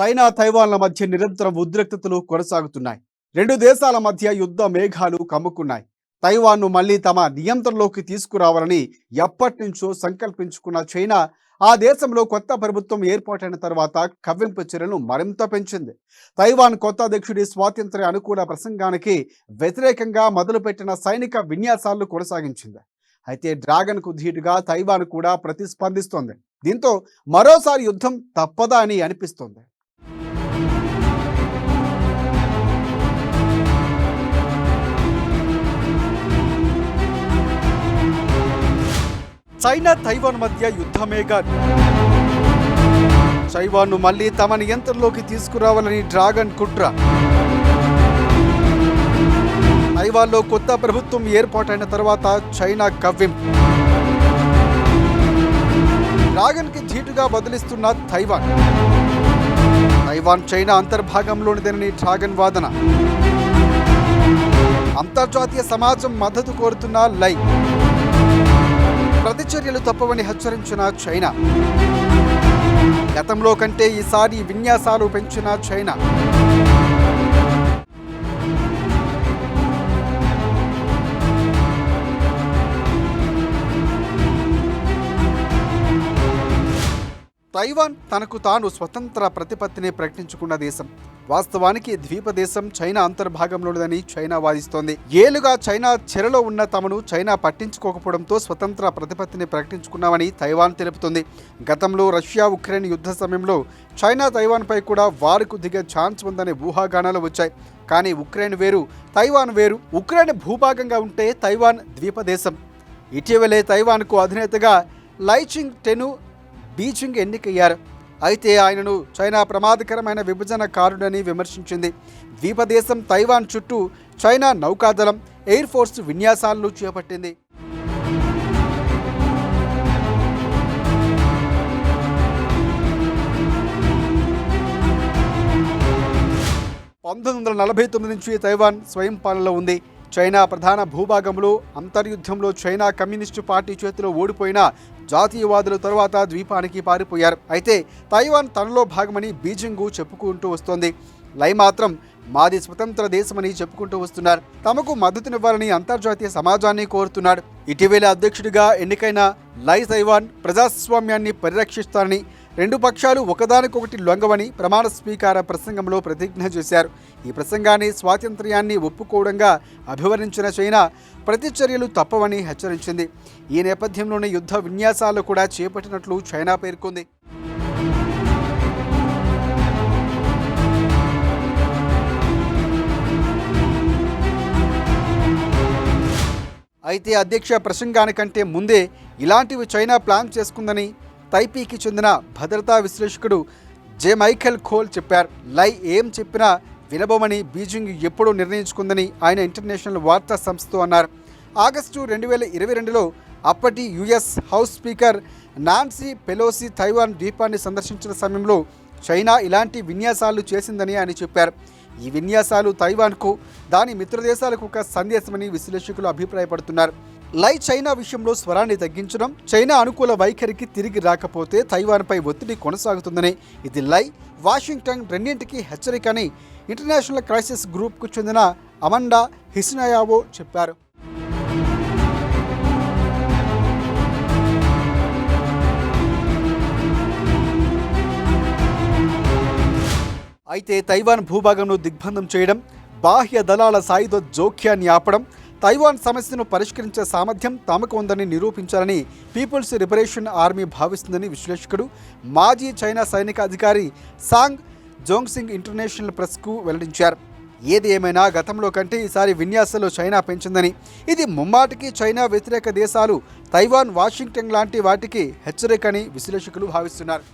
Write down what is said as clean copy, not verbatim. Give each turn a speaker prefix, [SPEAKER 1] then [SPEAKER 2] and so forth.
[SPEAKER 1] China తైవాన్ల మధ్య నిరంతరం ఉద్రిక్తతలు కొనసాగుతున్నాయి. రెండు దేశాల మధ్య యుద్ధ మేఘాలు కమ్ముకున్నాయి. తైవాన్ను మళ్లీ తమ నియంత్రణలోకి తీసుకురావాలని ఎప్పటినుంచో సంకల్పించుకున్న చైనా ఆ దేశంలో కొత్త ప్రభుత్వం ఏర్పాటైన తర్వాత కవ్వింపు చర్యలను మరింత పెంచింది. తైవాన్ కొత్త అధ్యక్షుడి స్వాతంత్ర్య అనుకూల ప్రసంగానికి వ్యతిరేకంగా మొదలుపెట్టిన సైనిక విన్యాసాలను కొనసాగించింది. అయితే డ్రాగన్కు ధీటుగా తైవాన్ కూడా ప్రతిస్పందిస్తోంది. దీంతో మరోసారి యుద్ధం తప్పదా అని అనిపిస్తోంది. చైనా తైవాన్ మధ్య యుద్ధమేగా. తైవాన్ను మళ్లీ తమ నియంత్రణలోకి తీసుకురావాలని డ్రాగన్ కుట్ర. తైవాన్లో కొత్త ప్రభుత్వం ఏర్పాటైన తర్వాత చైనా కవ్వింపు. డ్రాగన్ కి ధీటుగా బదిలిస్తున్న తైవాన్. తైవాన్ చైనా అంతర్భాగంలోనిదేనని డ్రాగన్ వాదన. అంతర్జాతీయ సమాజం మద్దతు కోరుతున్న లై. ప్రతిచర్యలు తప్పవని హెచ్చరించిన చైనా. గతంలో కంటే ఈసారి విన్యాసాలు పెంచిన చైనా. తైవాన్ తనకు తాను స్వతంత్ర ప్రతిపత్తిని ప్రకటించుకున్న దేశం. వాస్తవానికి ద్వీప దేశం చైనా అంతర్భాగంలోనిదని చైనా వాదిస్తోంది. ఏళ్లుగా చైనా చెరలో ఉన్న తమను చైనా పట్టించుకోకపోవడంతో స్వతంత్ర ప్రతిపత్తిని ప్రకటించుకున్నామని తైవాన్ తెలుపుతుంది. గతంలో రష్యా ఉక్రెయిన్ యుద్ధ సమయంలో చైనా తైవాన్పై కూడా వారుకు దిగే ఛాన్స్ ఉందనే ఊహాగానాలు వచ్చాయి. కానీ ఉక్రెయిన్ వేరు, తైవాన్ వేరు. ఉక్రెయిన్ భూభాగంగా ఉంటే తైవాన్ ద్వీప దేశం. ఇటీవలే తైవాన్కు అధినేతగా లైచింగ్ టెను బీజింగ్ ఎన్నికయ్యారు. అయితే ఆయనను చైనా ప్రమాదకరమైన విభజనకారుడని విమర్శించింది. ద్వీపదేశం తైవాన్ చుట్టూ చైనా నౌకాదళం, ఎయిర్ ఫోర్స్ విన్యాసాలను చేపట్టింది. (1949) నుంచి తైవాన్ స్వయం పాలనలో ఉంది. చైనా ప్రధాన భూభాగంలో అంతర్యుద్ధంలో చైనా కమ్యూనిస్టు పార్టీ చేతిలో ఓడిపోయిన జాతీయవాదుల తరువాత ద్వీపానికి పారిపోయారు. అయితే తైవాన్ తనలో భాగమని బీజింగ్ చెప్పుకుంటూ వస్తోంది. లై మాత్రం మాది స్వతంత్ర దేశమని చెప్పుకుంటూ వస్తున్నారు. తమకు మద్దతునివ్వాలని అంతర్జాతీయ సమాజాన్ని కోరుతున్నాడు. ఇటీవల అధ్యక్షుడిగా ఎన్నికైన లై తైవాన్ ప్రజాస్వామ్యాన్ని పరిరక్షిస్తారని, రెండు పక్షాలు ఒకదానికొకటి లొంగవని ప్రమాణ స్వీకార ప్రసంగంలో ప్రతిజ్ఞ చేశారు. ఈ ప్రసంగాన్ని స్వాతంత్ర్యాన్ని ఒప్పుకోవడంగా అభివర్ణించిన చైనా ప్రతిచర్యలు తప్పవని హెచ్చరించింది. ఈ నేపథ్యంలోనే యుద్ధ విన్యాసాలు కూడా చేపట్టినట్లు చైనా పేర్కొంది. అయితే అధ్యక్ష ప్రసంగానికంటే ముందే ఇలాంటివి చైనా ప్లాన్ చేసుకుందని తైపీకి చెందిన భద్రతా విశ్లేషకుడు జే మైఖేల్ ఖోల్ చెప్పారు. లై ఏం చెప్పినా వినబోమని బీజింగ్ ఎప్పుడూ నిర్ణయించుకుందని ఆయన ఇంటర్నేషనల్ వార్తా సంస్థతో అన్నారు. ఆగస్టు 2022లో అప్పటి US House Speaker Nancy Pelosi Taiwan ద్వీపాన్ని సందర్శించిన సమయంలో చైనా ఇలాంటి విన్యాసాలు చేసిందని ఆయన చెప్పారు. ఈ విన్యాసాలు తైవాన్కు, దాని మిత్రదేశాలకు ఒక సందేశమని విశ్లేషకులు అభిప్రాయపడుతున్నారు. లై చైనా విషయంలో స్వరాన్ని తగ్గించడం, చైనా అనుకూల వైఖరికి తిరిగి రాకపోతే తైవాన్పై ఒత్తిడి కొనసాగుతుందని, ఇది లై, వాషింగ్టన్ రెండింటికి హెచ్చరికని ఇంటర్నేషనల్ క్రైసిస్ గ్రూప్కు చెందిన అమండా హిస్నాయావో చెప్పారు. అయితే తైవాన్ భూభాగంను దిగ్బంధం చేయడం, బాహ్య దళాల సాయుధ జోక్యాన్ని ఆపడం, తైవాన్ సమస్యను పరిష్కరించే సామర్థ్యం తమకు ఉందని నిరూపించాలని పీపుల్స్ లిబరేషన్ ఆర్మీ భావిస్తుందని విశ్లేషకుడు, మాజీ చైనా సైనిక అధికారి సాంగ్ జోంగ్సింగ్ ఇంటర్నేషనల్ ప్రెస్కు వెల్లడించారు. ఏది ఏమైనా గతంలో కంటే ఈసారి విన్యాసాలు చైనా పెంచిందని, ఇది ముమ్మాటికి చైనా వ్యతిరేక దేశాలు తైవాన్, వాషింగ్టన్ లాంటి వాటికి హెచ్చరికని విశ్లేషకులు భావిస్తున్నారు.